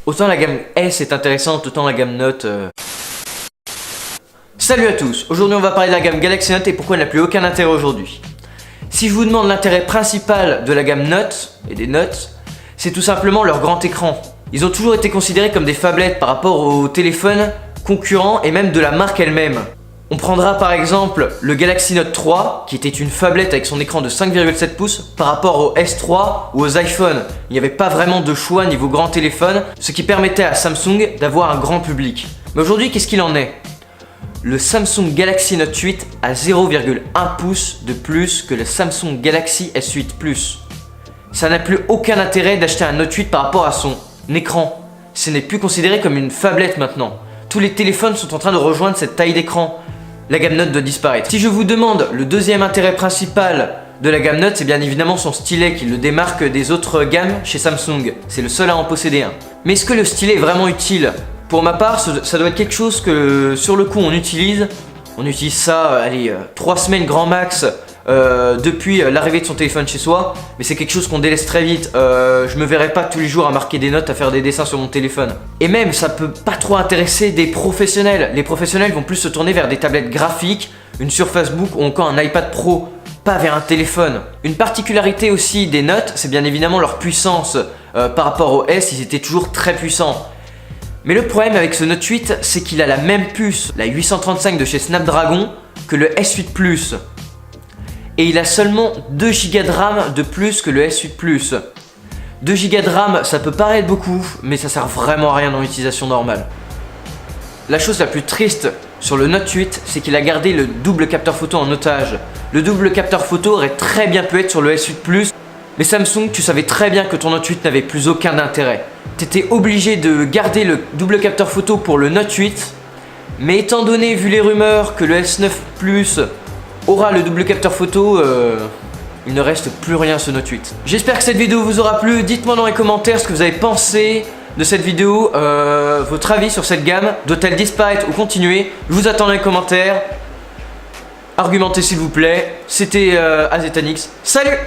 Autant la gamme S est intéressante, autant la gamme Note... Salut à tous, aujourd'hui on va parler de la gamme Galaxy Note et pourquoi elle n'a plus aucun intérêt aujourd'hui. Si je vous demande l'intérêt principal de la gamme Note et des Notes, c'est tout simplement leur grand écran. Ils ont toujours été considérés comme des phablettes par rapport aux téléphones concurrents et même de la marque elle-même. On prendra par exemple le Galaxy Note 3 qui était une phablette avec son écran de 5,7 pouces par rapport au S3 ou aux iPhones. Il n'y avait pas vraiment de choix niveau grand téléphone, ce qui permettait à Samsung d'avoir un grand public. Mais aujourd'hui, qu'est-ce qu'il en est ? Le Samsung Galaxy Note 8 a 0,1 pouce de plus que le Samsung Galaxy S8 Plus. Ça n'a plus aucun intérêt d'acheter un Note 8 par rapport à son écran. Ce n'est plus considéré comme une phablette maintenant. Tous les téléphones sont en train de rejoindre cette taille d'écran. La gamme Note doit disparaître. Si je vous demande le deuxième intérêt principal de la gamme Note, c'est bien évidemment son stylet qui le démarque des autres gammes chez Samsung. C'est le seul à en posséder un. Mais est-ce que le stylet est vraiment utile ? Pour ma part, ça doit être quelque chose que sur le coup on utilise ça, 3 semaines grand max depuis l'arrivée de son téléphone chez soi, mais c'est quelque chose qu'on délaisse très vite. Je me verrai pas tous les jours à marquer des notes, à faire des dessins sur mon téléphone. Et même, ça peut pas trop intéresser des professionnels. Les professionnels vont plus se tourner vers des tablettes graphiques, une Surface Book ou encore un iPad Pro, pas vers un téléphone. Une particularité aussi des notes, c'est bien évidemment leur puissance. Par rapport au S, ils étaient toujours très puissants. Mais le problème avec ce Note 8, c'est qu'il a la même puce, la 835 de chez Snapdragon, que le S8 Plus. Et il a seulement 2 Go de RAM de plus que le S8 Plus. 2 Go de RAM, ça peut paraître beaucoup, mais ça sert vraiment à rien dans l'utilisation normale. La chose la plus triste sur le Note 8, c'est qu'il a gardé le double capteur photo en otage. Le double capteur photo aurait très bien pu être sur le S8 Plus, mais Samsung, tu savais très bien que ton Note 8 n'avait plus aucun intérêt. T'étais obligé de garder le double capteur photo pour le Note 8, mais étant donné, vu les rumeurs, que le S9 Plus aura le double capteur photo, il ne reste plus rien à ce Note 8. J'espère que cette vidéo vous aura plu, dites-moi dans les commentaires ce que vous avez pensé de cette vidéo, votre avis sur cette gamme, doit-elle disparaître ou continuer? Je vous attends dans les commentaires, argumentez s'il vous plaît, c'était AZTanix, salut!